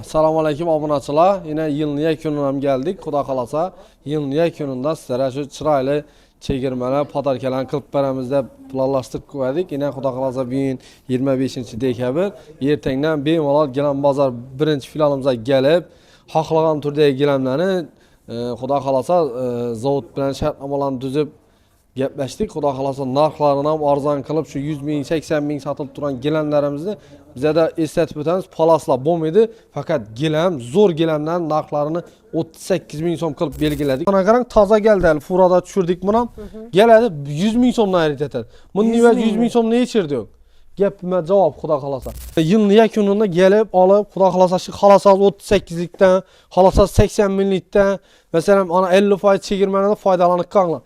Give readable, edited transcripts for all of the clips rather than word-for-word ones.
Assalomu alaykum obunachilar. Yine yılın yakununa geldik. Xudo xolasa yılın yakununda sizlere şu chiroyli chegirmalar, podarkalarni qilib beramiz deb planlashtirib qo'ydik. Yine Xudo xolasa bugun 25-dekabr ertangdan bemalol Gilam bozor birinchi filialimizga kelib, xohlagan turdagi gilamlarni Xudo xolasa zavod bilan shartnomalarni tuzib gaplashdik. Xudo xolasa narxlarini ham arzon qilib shu 100 ming, 80 ming sotib turgan gilamlarimizni bizda eslatib o'tamiz. Palaslar bo'lmaydi, faqat gilam, zo'r gilamlarning narxlarini 38 ming so'm qilib belgiladik. Mana qarang, toza keldi, furada tushirdik buni ham. Keladi 100 ming so'mdan ayrit etadi. Bunday 100 ming so'mni yechirdik. Gapimga javob Xudo xolasa. Yilning yakunida kelib olib, Xudo xolasa shu xolasangiz 38likdan, xolasangiz 80 minglikdan, masalan, ana 50% chegirmalardan foydalanib qolinglar.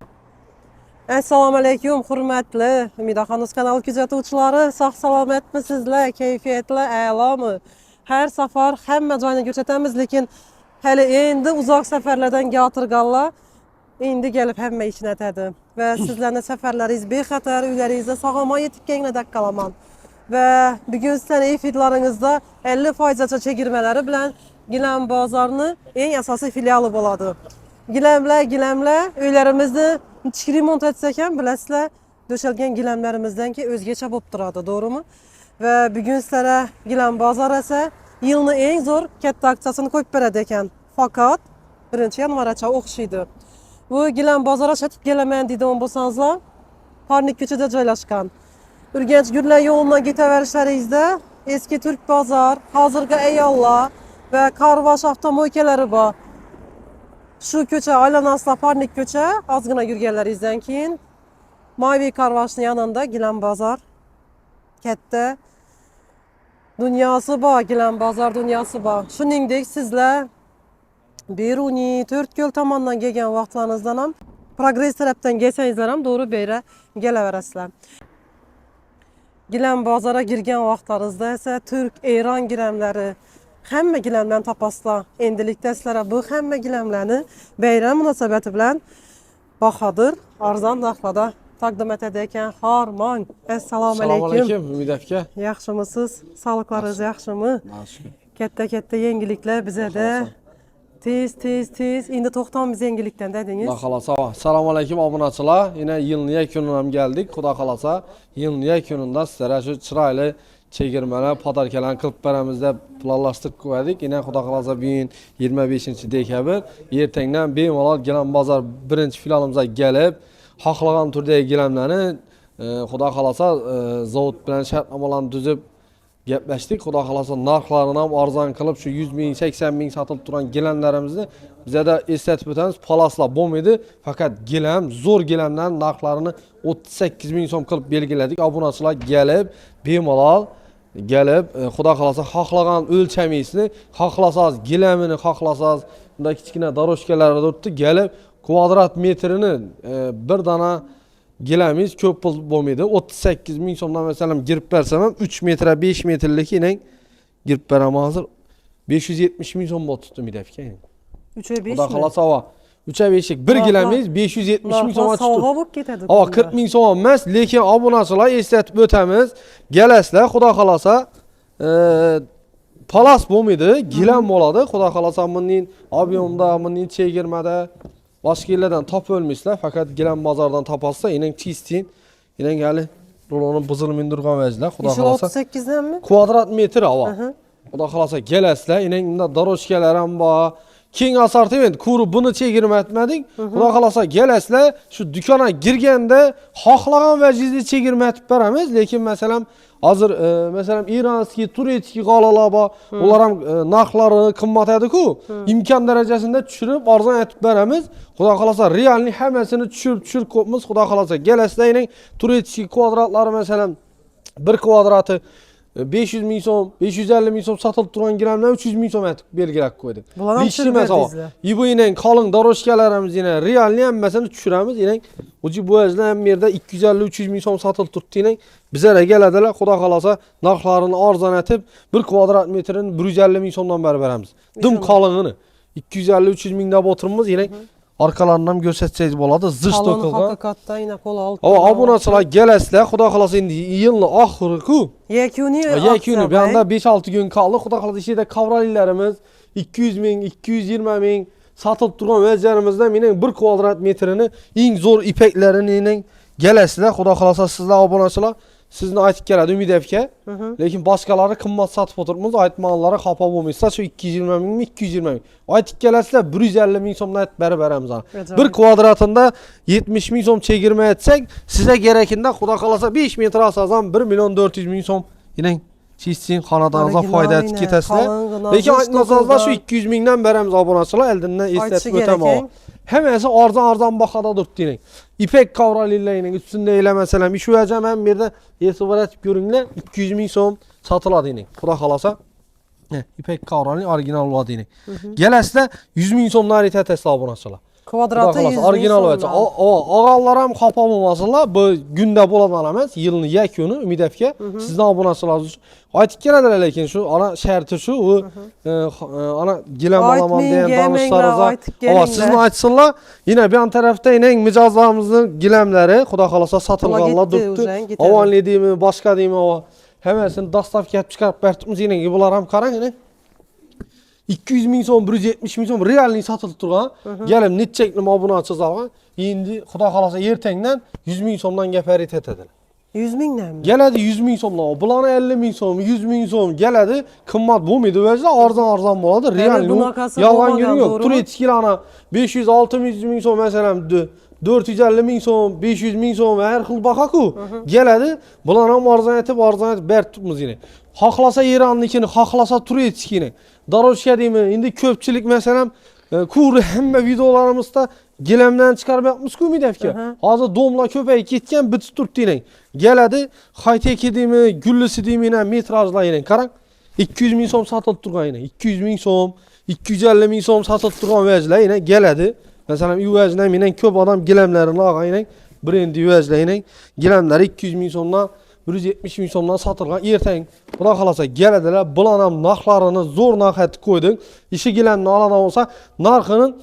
Assalomu alaykum, hurmatli Umidaxonuz kanali kuzatuvchilari, sog' salomatmisizlar, kayfiyatlar a'lomi? Har safar hamma joyni ko'rsatamiz, lekin hali endi uzoq safarlardan g'otirganlar endi kelib hamma ishlatadi. Va sizlarning safarlaringiz bexatar, uylaringizda sog'omon yetib kelinglar qalaman. Va bugun sizlarning efirlaringizda 50% chegirmalari bilan Gilam bozorni eng asosiy filiali bo'ladi. Gilamlar uylarimizni ichki remont etsak ham bilasizlar, döşalgan gilamlarimizdan ki o'zgacha bo'lib turadi, to'g'rimi? Va bugun sizlarga Gilam bozor esa yilning eng zo'r katta aksiyasini qo'yib beradi ekan. Faqat 1-yanvargacha o'xshaydi. Bu Gilam bozorga sotib kelaman deydigan bo'lsangizlar, Parnik ko'chada joylashgan. Urganch Gurlar yo'lidan ketaverishlaringizda eski Turk bozor, hozirgi ayollar va Qarvash avtomobilkalari bor. Şu ko'cha aylanasida Parnik ko'cha, ozgina yurganlaringizdan keyin Maviy Qarvashning yanında Gilam bozor katta dunyosi bor, Gilam bozor dunyosi bor. Shuningdek, sizlar Beruniy, To'rtko'l tomondan kelgan vaqtlaringizdan ham Progress tarafdan kelsangizlar ham to'g'ri bera kelaverasizlar. Gilam bozorga kirgan vaqtlaringizda esa Turk, Eron gilamlari hamma gilamlarni topasizlar. Endilikda sizlarga bu hamma gilamlarni bayram munosabati bilan bahodir, arzon narxlarda taqdim etadi ekan. Xormon. Assalomu alaykum. Assalomu alaykum Umid aka. Yaxshimisiz? Sog'liqlaringiz yaxshimi? Katta yangiliklar bizada. Tez. Endi to'xtamiz yangilikdan dedingiz. Xudo xolasa. Assalomu alaykum obunachilar. Yine yilning yakununa geldik. Xudo xolasa yilning yakununda sizlarga shu chiroyli chegirmalar, podarkalarni qilib beramiz deb planlashtirib qo'ydik. Yine Xudo xolasa bugun 25-dekabr ertangdan bemalol Gilam bozor birinchi filialimizga kelib, xohlagan turdagi gilamlarni Xudo xolasa zavod bilan shartnomalarni tuzib gaplashdik. Xudo xolasa narxlarini ham arzon qilib shu 100 ming, 80 ming sotilib turgan gilamlarimizni bizda eslatib o'tamiz. Palaslar bo'lmaydi, faqat gilam, zo'r gilamlarning narxlarini 38 ming so'm qilib belgiladik. Obunachilar kelib, bemalol kelib, Xudo xolasa xohlagan o'lchamingizni, xohlasangiz gilamini, xohlasangiz bunday kichkina daroshkalarga o'tdi, kelib kvadrat metrini bir dana gilamingiz ko'p pul bo'lmaydi. 38 ming so'mdan masalan girib bersam ham 3 metr 5 metrlik ining girib beraman hozir 570 ming so'm bo'lib tutdi midafga. 3'e 5 Xudo xolasa 3'e 5lik bir gilamingiz 570 ming so'm tutdi. Sovg'a bo'lib ketadi. 40 ming so'm emas, lekin obunachilar eslatib o'tamiz. Kelasizlar, Xudo xolasa palas bo'lmaydi, gilam bo'ladi. Xudo xolasa bunning obyomda, bunning chegirmada boshqa yerlardan topib olmaysizlar, faqat Gilam bozordan topasizlar. Ening tistin, ening hali ruloni buzilmay turgan vaziyatlar. Xudo xolasa 38 danmi? Kvadrat metr havo. Xudo xolasa kelasizlar. Ening bunda daroshkalar ham bor. Keng assortiment ko'rib buni chegirma etmadik. Xudo xolasa kelasizlar, shu do'konga kirganda xohlagan vajizni chegirma etib beramiz, lekin masalan hozir masalan iranskiy, turetskiy g'olalar bor. Ular ham narxlari qimmat edi-ku. İmkon darajasida tushirib arzon etib beramiz. Xudo xolasa realni hammasini tushirib qo'yamiz. Xudo xolasa kelasizlar, ening turetskiy kvadratlari masalan 1 kvadrati 500 ming so'm, 550 ming so'm sotilib turgan gilamlar 300 ming so'm etib belgilab qo'ydik. Lishni masalan, ibuning qalin daroshkalarimiz yana realni hammasini tushiramiz. Ening uji bo'yajlar ham yerda 250-300 ming so'm sotilib turibdi. Ening bizlarga keladilar, Xudo xolasa narxlarini arzon etib 1 kvadrat metrini 150 ming so'mdan berib beramiz. Dim qalingini 250-300 ming deb o'tiramiz. Ening arkalarından görsətsəyiz boladı. Zış Kalın tokulğan. hakikatta yine kol altı. Ama abunaçılar gələsilər, xuda xalasa indi yılın axırı ku. Yekuni Yekuni bir anda 5-6 gün kaldı. Xuda xalasa işdə kavralilərimiz 200 min, 220 min satılıb duran vəzlərimizdə minin 1 kvadrat metrini eng zor ipəklərinin gələsilər. Xuda xalasa sizlər abunaçılar sizni aytib gəladi ümid efke. Lekin başkaları qımmat satıb oturmuş, aytmanlara xapa olmaysa şu 220 min mi 220 min. Aytib gələsilər 150 min somdan bəri verəmiz ana. 1 kvadratında 70 min som çekirmə etsək, sizə gerekində xuda xalasa 5 metr asazan 1 milyon 400 min som yine çizsin xanadanıza fayda etib getəsilər. Lekin aytmasazlar şu 200 mindən verəmiz abonaçılar əldindən istətib ötəm o. Həməsi arzan baxada durdu. İpek kavraliyle yine üstünde elə məsələn iş verəcəm hem bir də etibar etib görünlər 200 min som satıladı yine. Xuda xalasa İpek kavrali orijinal oladı yine. Gələsidə 100 min somlar itə hesabına açılar. Kvadratı 100 min orijinal olacaq. Ağallarım xapamamasınlar. Bu gündə boladan əməz yılın yekunu ümid efke sizdən abunasılar. Aytib gələdilər lekin şu ana şərti şu ana giləm alamam deyən danışlarınıza. Ama sizin aytsınlar. Yine bir an tərəfdə yine micazlarımızın giləmləri xuda xalasa satılğanlar durdu. Avan dediğimi başka deyimi o. Həməsini dastav gəlib çıxarıb bərtimiz yine ki bunlar ham qaran yine. 200 min som, 170 min som realini satılıb durğan. Gəlim netçəklim abuna açacağım. İndi xuda xalasa ertəngdən 100 min somdan gəpərit etədilər. 100 mindən mi? Gələdi 100 min somdan. Bulanı 50 min som, 100 min som gələdi. Qımmat bu muydu vəzdə arzan boladı. Realini yalan günü yok. Tur etkiləna 500-600 min som məsələn 450 min som, 500 min som və hər xil baxaq o. Gələdi. Bulanam arzan etib bərt tutmuz yine. Haqlasa İranlıkini, haqlasa tur etkini. Daroşka deyimi, indi köpçülük məsələn kuru həmmə videolarımızda giləmdən çıxarıb yapmış ku ümid efke. Hazır domla köpək getken biti tutdu yine. Gələdi, xayteki deyimi, güllüsü deyimi yine metrajla yine. Qaran 200 min som satılıb durğan yine. 200 min som, 250 min som satılıb durğan vəzlə yine gələdi. Məsələn, üvəzlə yine köp adam giləmlərini ağa yine. Brendi üvəzlə yine. Giləmləri 200 min somdan 170 min somdan satılğan ertəng buna xalasa gələdilər bulanam narxlarını zor narx etib qoyduk. İşi giləmini alan olsa narxının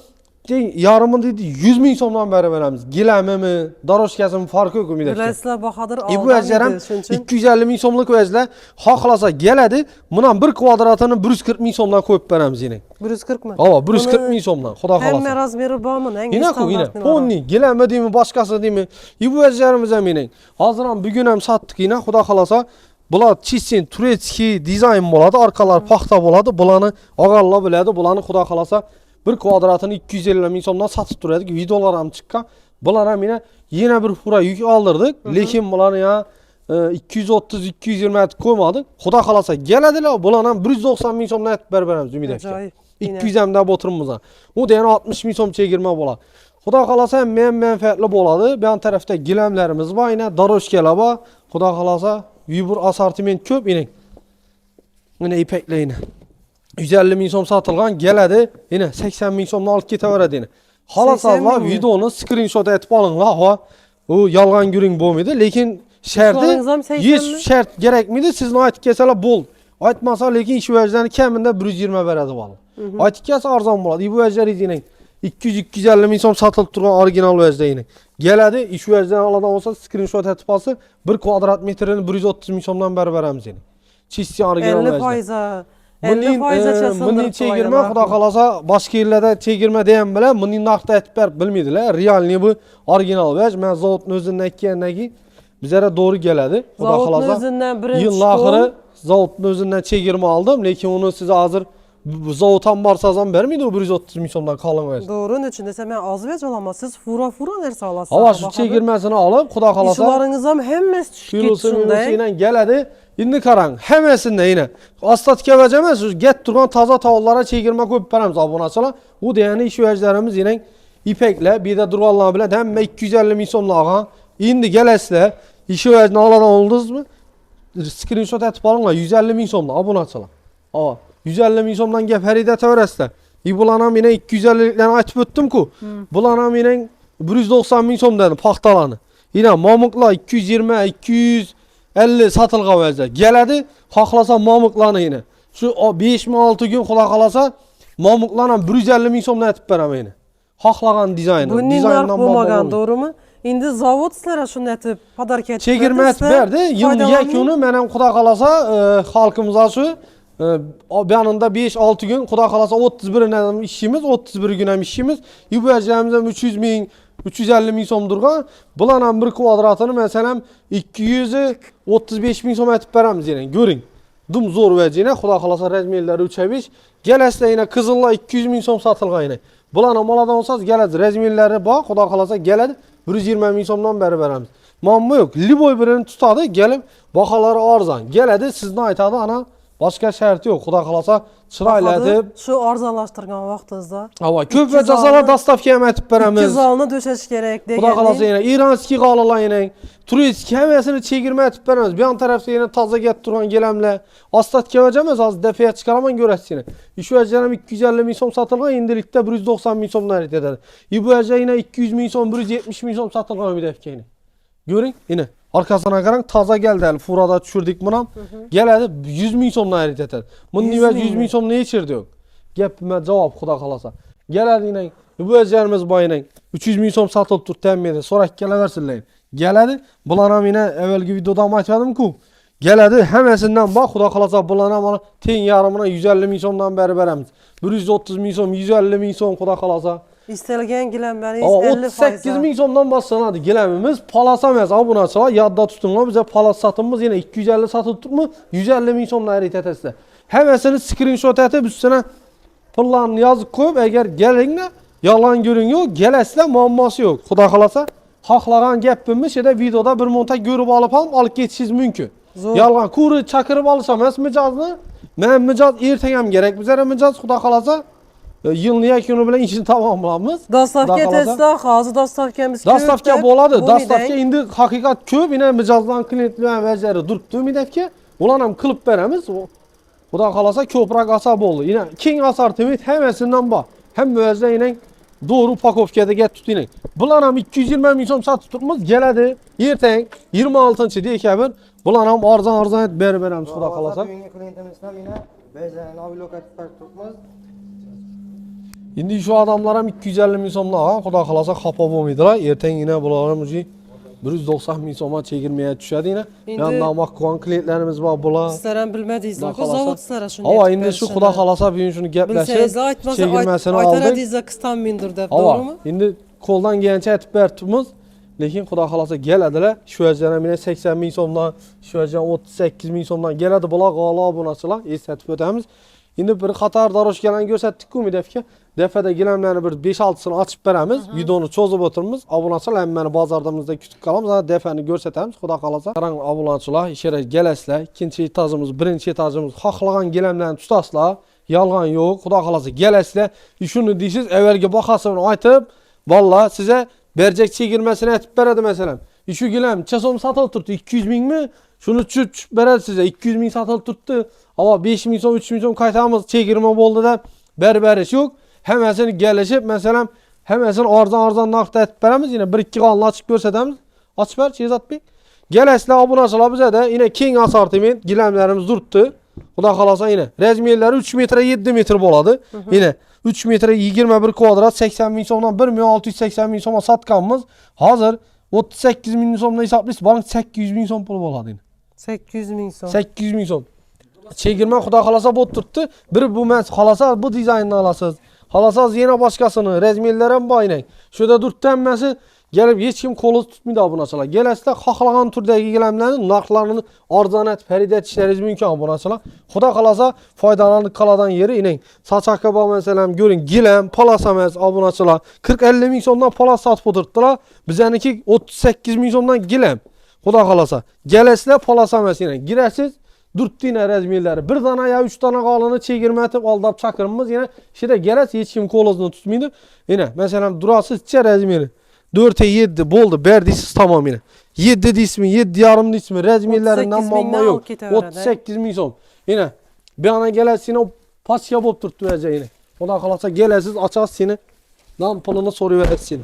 yarımını dedi 100 min somdan bəri verəmiz. Giləmimi, daroşkasının farkı yok ümid etki. Vəzlə baxadır Bu vəzlərəm 250 min somluq vəzlə xalasa gələdi. Bundan 1 kvadratını 140 min somdan qoyub verəmiz yine. 140 mı? Ava 140 min somdan xuda xalasa. Hem razmeri bağımın en Yine ku yine. Ponni giləmə deyimi başqası deyimi. Bu vəzlərimizə yine. Hazıram bugün hem sattık yine xuda xalasa. Bular çizsin, turetski dizayn boladı, arkalar paxta boladı. Bulanı ağalla bilədi. Bulanı xuda xalasa 1 kvadratını 250 min somdan satıb duruyorduk. Videolarım çıqqan. Bulara yine bir fura yük aldırdık. Lekin buları ya 230-220 et koymadık. Xuda xalasa gələdilər. Bularla 190 min somdan et bərberəmiz ümid etki. 200 əmdə boturumuzdan. O deyən 60 min som çekirmə bolar. Xuda xalasa mənfəətli boladı. Bir an tərəfdə giləmlərimiz var. Yine daroşkələ var. Xuda xalasa bir asortiment köp yine. Yine ipəklə yine. 150 min som satılğan gələdi. Yine 80 min somdan alıp getə verədi yine. Halasazlar videonu screenshot etib alınlar. O yalğan gürün bolmaydı. Lekin şərti 100 şərt gerekmiydi. Sizin aytib kəsələ bol. Aytmasa lekin iş vəzlərini kəmində 120 verədi balı. Aytib kəsə arzan boladı. Bu vəzlər yine 200-250 min som satılıb durğan orijinal vəzdə yine. Gələdi iş vəzlərini aladan olsa screenshot etib alsa 1 kvadrat metrini 130 min somdan bəri verəmiz yine. Çizsi orijinal vəzdə. 50% çasındır. Bunun çekirmə xuda xalasa başqa yerlərdə çekirmə deyən belə bunun narxda etbər bilmidilər. Realni bu orijinal vəz. Mən zavodun özündən ki bizlərə doğru gələdi. Xuda xalasa yılın axırı zavodun özündən çekirmə aldım. Lekin onu sizə hazır zavoddan barsazan vermiydi o 130 min somdan qalın vəz. Doğru, üçün desə mən az vəz olamaz. Siz fura nersə alasınız? Hava şu çekirməsini alıb xuda xalasa. İşlərinizam həmməs Filosu ilə gələdi. İndi qaran həməsində yine astat kəvəcəməz get durğan taza tavullara çekirmə qoyub verəmiz abonaçılar. Bu deyəni iş vəzlərimiz yine ipəklə bir də durğanlar bilən həmmə 250 min somlağa. İndi gələsilə işi vəzni aladan oldunuzmu? Screenshot etib alınlar 150 min somla abonaçılar. Ava 150 min somdan gəpəridə təvərəslə. Bulanam yine 250'lərini açıb ötdüm ku. Bulanam yine 190 min som dedim paxtalanı. Yine mamıqla 220, 250 satılğa vəzdə. Gələdi, xaxlasa mamıqlanı yine. Şu 5-6 gün xula qalasa mamıqlana 150 min somdan etib bərəm yine. Haklagan dizaynı. Bu Dizayndan narx bo'lmagan, to'g'rimi? Endi zavod sizlarga shuni aytib, podarka etib Çekirme et berdi. Yıl yakunu menem kuda kalasa halkımıza şu yanında 5-6 gün kuda kalasa 31 işimiz 31 gün hem işimiz. Yübəcəyimizə 300 min 350 min som durğan. Bulanam bir kvadratını mesela 235 min som etip veremiz yine. Görün. Dum zor vəciyinə kuda kalasa rəzmiyelləri 3'e 5. Gələslə yine Kızılla 200 min som satılğan yine. Bulanam maladan olsaz gələd rəzmiyelləri bax kuda kalasa gələd 120 min somdan beri veremiz. Mamma yok. Liboy birini tutadı gelip bakaları arzan. Geledi sizin aytadı ana başka şərti yok. Xuda kalasa çırayla edip. Şu arzanlaştırgan vaxtınızda. Hava köp ve cazalar dastavki hem etip veremiz. 2 zalını döşeş gerek. Xuda kalasa yine İranski qalıla yine. Turist hemesini çekirme etip veremiz. Bir an tarafta yine taza get duran gelemle. Astat kevəcəməz az defeye çıkaraman görəsini. İşu əcənem 250 min som satılğan indilikte 190 min som nərit eder. İbu əcə yine 200 min som 170 min som satılğan müdəfkeyini. Görün yine. Arkasına qaran taza geldi el furada düşürdük buna. Geledi 100 min somdan erit eter. Bunun nivel 100 min som ne içirdi yok. Gepime cevap Xuda kalasa. Geledi yine bu özlerimiz bayına 300 min som satılıp dur temmiyede. Sonra geleversinleyin. Geledi bulanam yine evvelki videoda açmadım ku. Geledi hemesinden bak Xuda kalasa bulanam ana ten yarımına 150 min somdan beri veremiz. 130 min som 150 min som Xuda kalasa. İstelgen gilenmeniz 38 min somdan başlanadı gilemimiz palasamaz abuna sıra yadda tutunma bize palas satımımız yine 250 satılıp tutmu 150 min somdan erit etesi. Hemesini screenshot etip üstüne pullarını yazıp koyup eğer gelinle yalan görünüyor gelesle muamması yok. Xuda kalasa haklagan gepimiz şeyde videoda bir montaj görüp alıp geçişiz mümkün. Yalan kuru çakırıp alışamaz micazını. Ben micaz ertengem gerek bize micaz Xuda kalasa. Yılın yakını bilen işini tamamlamız. Dastavka etesizler, hazır dastavkamiz köp. Dastavka boladı. Dastavka indi hakikat köp yine micazdan klientliğen vəzləri durupdu midəfki. Ulan hem kılıp veremiz. Xuda kalasa köprak asab oldu. Yine king asartimit hemesinden bak. Hem müəzzə yine doğru pakovkada get tut yine. Bulan hem 220 min som sat tutmuz geledi. Erteng 26-cı dekabr. Bulan hem arzan et berberemiz Xuda kalasa. Bugünkü klientimizden yine bezlerini abi lokatif tutmaz. Şimdi şu adamlara 250 min somla ha, Xuda kalasa xapa olmaydılar. Erten yine bunların 190 min soma çekirmeye düşedi yine. Yanında makkuan klientlerimiz var bula. Sizlerden bilmədiyizlər ki, zavod sizlərə şunu Hava indi şu Xuda kalasa bir gün şunu gəpləşib çekirməsini aldık. Aytana qıstan mindir də, Hava doğru mu? indi koldan gələnçə etib bərtimiz. Lekin Xuda kalasa gələdilər. Şu əcənə minə 80 min somdan, şu əcənə 38 min somdan gələdi bula qala bunaçılar. Esətib ötəmiz. Şimdi bir Qatar daroş gelen gösterdik ki müdefki. Defede gelenlerini bir 5-6'sını açıp veremiz. Videonu çözüp oturmuz. Abunatçılar hem beni bazardığımızda küçük kalamız. Zaten defeni görsetemiz. Xuda kalasa. Karan abunatçılar işere gelesle. İkinci etajımız, birinci etajımız. Haklagan gelenlerini tutasla. Yalgan yok. Xuda kalasa gelesle. Şunu deysiz evvelki bakasını aytıp. Valla size bercek çekirmesini etip veredi mesela. Şu gelen çesom satılıp tuttu. 200 bin mi? Şunu çüç veredi size. 200 bin satılıp tuttu. Ama 5 min son 3 min son kaytağımız çekirme oldu da berberiş yok. Hemesini gelişip mesela hemesini arzan nakta etip veremiz. Yine 1-2 kanlı açık görsetemiz. Açıp ver çizat bir. Gelesle abunasıla bize de yine king asartiment gilemlerimiz durttu. Bu da kalasa yine. Rezmiyelleri 3 metre 7 metre boladı. Yine 3 metre 21 kvadrat 80 min somdan 1 milyon 680 min soma satkanımız hazır. 38 min somdan hesaplıyız. Bank 800 min som pul boladı yine. 800 min som. 800 min som. Çekirme Xuda kalasa bot tuttu. Bir bu men kalasa bu dizaynını alasız. Halasaz yine başkasını rezmiyellere bayınayın. Şöyle durttu emmesi gelip hiç kim kolu tutmaydı abunaçılar. Gelesle haklagan turdaki gelemlerin naklarını arzan et, ferid et işleriz mümkün abunaçılar. Xuda kalasa faydalandık kaladan yeri inin. Saç akaba mesela görün gilem, palasamez abunaçılar. 40-50 min somdan palas satıp oturttular. Bizdeniki 38 min somdan gilem. Xuda kalasa. Gelesle palasamez yine. Giresiz. Durttu yine rezmiyelleri. Bir tane ya 3 tane kalını çekirme etip aldap çakırımız yine şeyde geles hiç kim kolozunu tutmaydı. Yine mesela durasız çe rezmiyeli. 4'e 7 boldu berdisiz tamam yine. 7 ismi 7 yarım ismi rezmiyellerinden mamma yok. 38 min som. Yine bir ana geles yine pas yapıp turttu verece yine. O da kalasa gelesiz açaz seni. Lan pulunu soruyu versin.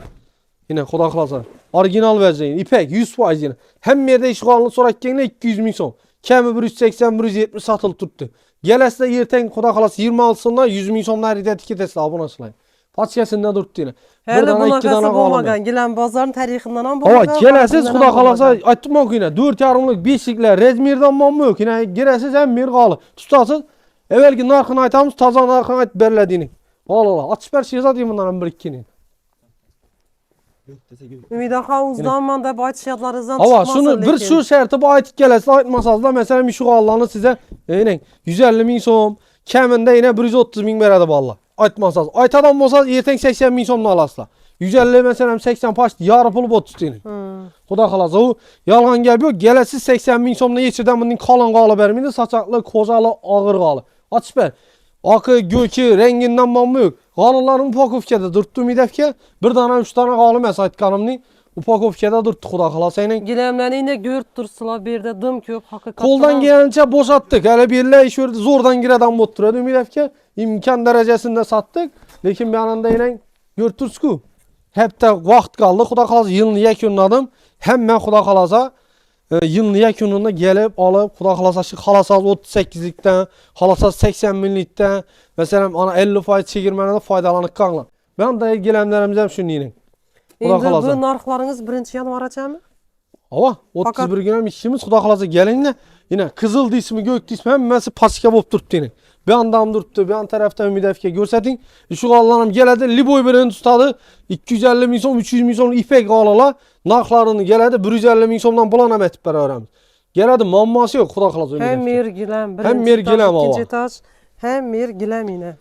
Yine Xuda kalasa. Orijinal vereceğin ipek 100% yine. Hem yerde işgalını sorak kendine 200 min som. Kemi 180-170 satılıp tuttu. Gelesle yerten Xuda kalası 26'sında 100 min somlar edet iki tesla abunasılayın. Paçkasında durdu yine. Hele Buradan iki bunaqası tane kalım. bo'lmagan. Gilam bozorning tarixinden ham Hava bo'lmagan. kelesiz farqidan ham Xudo kalasa bo'lmagan. aytdim ki yine 4 yarımlık beşikler rezmirden mamma yok. Yine giresiz hem bir kalı. Tutasız. Evvelki narkını aytamız taza narkını ayt berlediğini. Allah açıp her şey zaten bunların bir ikinin. Ümidaxon uzdanman deb aytishyaptlaringizdan Hava chiqmasin şunu bir lekin. şu şerti bu aytıp gelesiz aytmasaz da mesela şu Allah'ını size yine 150 bin soğum. Keminde yine 130 bin veredi valla. Aytmasaz. Aytadan olsa erten 80 bin soğumla alasla. 150 mesela 80 paç yarı pulu bot tutuyunu. Xuda kalasa o yalan geliyor. Gelesiz 80 bin soğumla geçirden bunun kalın kalı vermeydi. Saçaklı, kocalı, ağır kalı. Açıp ver. Akı, gökü, renginden mamma yok. Kalıların upakovkada durttu midefke. Bir tane 3 tane kalı mesela aytkanımni. Upakovkada durttu Xuda kalasa yine. Gilamlarni ine görüp tursalar bir de dım köp haqiqatdan. Koldan gelince boşalttık. Hele birle iş verdi. Zordan gireden botturdu midefke. İmkan derecesinde sattık. Lekin bir yanında yine görtürsku. Hep de vakt kaldı. Xuda kalasa yılını yekunladım. Hemen Xuda kalasa yılını yekununda gelip alıp Xuda kalasa şu halasaz 38'likten, halasaz 80 binlikten mesela ana 50 faiz çekirmene de faydalanıp kanla. Ben de gelenlerimiz hem şunu yine. Xuda Endi kalasa. bu narxlaringiz 1 yanvarachami? Hava 31 gün işimiz Xuda kalasa gelinle yine kızıl ismi gök ismi hemmesi paska bop durttu yine. Bir andam durttu, bir an tarafta Ümidefke görsetin. Şu Allah'ım geledi, Liboy birini tutadı. 250 bin son, 300 bin son ipek alala. Narxlarını geledi, 150 bin sondan bulanam etip beraberimiz. Geledi, mamması yok Xuda kalasa Ümidefke. Hem mergilam, Hem mergilam hava. ikinci taş, hem mergilam yine.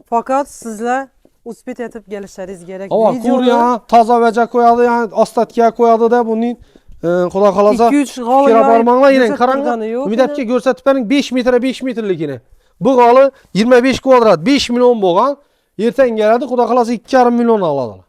Fakat sizler uspet etip gelişleriz gerek. Hava kur ya, taza vece koyadı yani, astatkiye koyadı da bunun. Xuda kalasa 2-3 galı kira yayıp parmağına yine gözettirgeni karanlık. yok Ümidefke yine. görsetip benim 5 metre 5 metrelik yine. Bu galı 25 kvadrat 5 milyon boğan. Yerten geledi Xuda kalasa 2,5 milyon aladılar.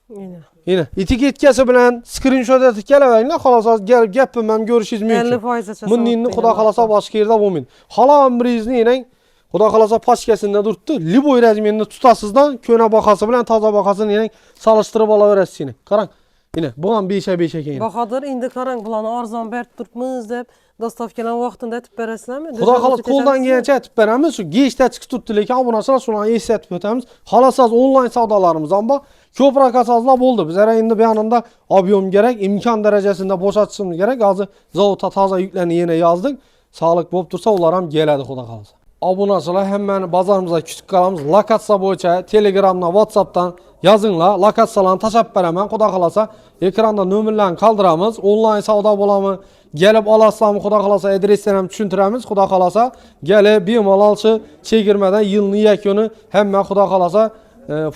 Yine. Yine etiketkesi bilen screenshot etip geleverine kalasa gelip gepimem görüşüz 50 mümkün. faiz açasın. Bunun inni Xuda kalasa başka yerde bulmayın. Hala ömrüzni yine Xuda kalasa paçkesinde durttu. Liboy rezmiyinde tutasızdan köne bakası bilen taza bakasını yine salıştırıp alaveresiz yine. Karan. Yine buğan bir işe keyin. Bahadır indi karang bulanı arzan bert turpmuz dep dostavkalan vaqtında etip beresizlarmi? Xuda kalasa koldan gelince etip beremiz. Şu geçte çıkıp tuttu lekin buna sıra şulan esnetip ötemiz. Halasaz online savdalarımız ama köprak asazla oldu. Bizlere indi bir yanında abiyom gerek, imkan derecesinde boşaltışımız gerek. Azı zavuta taza yüklerini yine yazdık. Sağlık bop dursa olaram geledi Xuda kalasa. Abunasılar hemen bazarımıza küçük kalamız Lakatsa boyunca Telegram'dan, Whatsapp'tan yazınla Lakatsalan taşap beremen Xuda kalasa ekranda nömürlerini kaldıramız. Online savda bulamı gelip alaslamı Xuda kalasa adreslerini düşüntüremiz. Xuda kalasa gelip bir mal alçı çekirmeden yılını yekunu hemen Xuda kalasa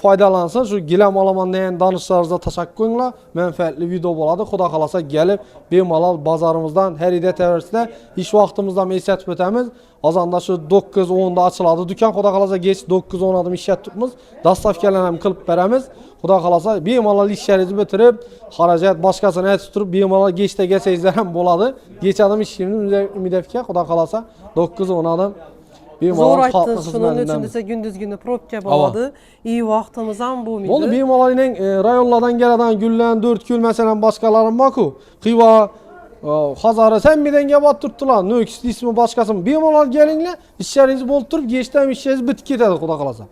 faydalansın. Şu gilem alaman deyen danışlarınızda teşekkürler. Menfaatli video boladı. Xuda kalasa gelip bir malal bazarımızdan her ide teverside iş vaxtımızda mesajat ötemiz. Azanda şu 9-10'da açıladı. Dükkan Xuda kalasa geç 9-10 adım işlet tutmuz. Dastavkelenem kılıp veremiz. Xuda kalasa bir malal işlerinizi bitirip haracet başkasına et tutup bir malal geçte geçseyizlerim boladı. Geç adım işlerini ümidefke Xuda kalasa 9-10 adım. Zor ayttınız şunun için ise gündüz günü probka boladı. İyi vaxtımızdan bu muydu? Onu bir malayla rayonlardan geleden güllen 4 gül mesela başkaların baku. Kıva, Hazarı sen bir denge battırttılar. Nöks ismi başkası. Bir malal gelinle işlerinizi boldurup geçten işlerinizi bitik ededi Xuda kalasa.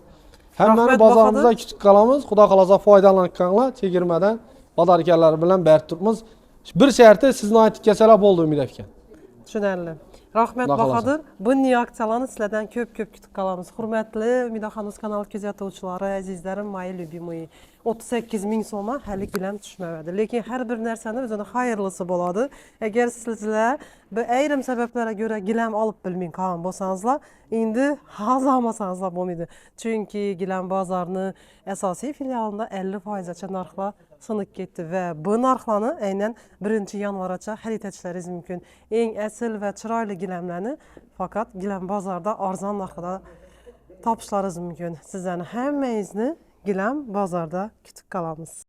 Hemen bazarımızda küçük kalamız. Xuda kalasa faydalanıkanla çekirmeden badarkarları bilen bert tutmuz. Bir şerti sizin aytıp keselap oldu Ümidefke. Tushunarli. Rahmet Bahadır. Bunday aksiyalarni sizlardan ko'p kutib qolamiz. Hurmatli Umidaxonimiz kanal kuzatuvchilari, azizlarim, mayli любимый 38 ming so'mga hali gilam tushmadi. Lekin har bir narsani o'zini xayrlisi bo'ladi. Agar sizlar bir ayrim sabablarga ko'ra gilam olib bilmay qolgan bo'lsangizlar, endi hazamasanızlar bo'lmaydi. Chunki gilam bozorni asosiy filialida 50% narxlar sınık ketdi və bu narxlarni aynan 1 yanvargacha xarid etishlaringiz mumkin. Eng asl va chiroyli gilamlarni faqat gilam bozorda arzon narxda topishlaringiz mumkin. Sizlarni hammangizni gilam bozorda kutib qolamiz.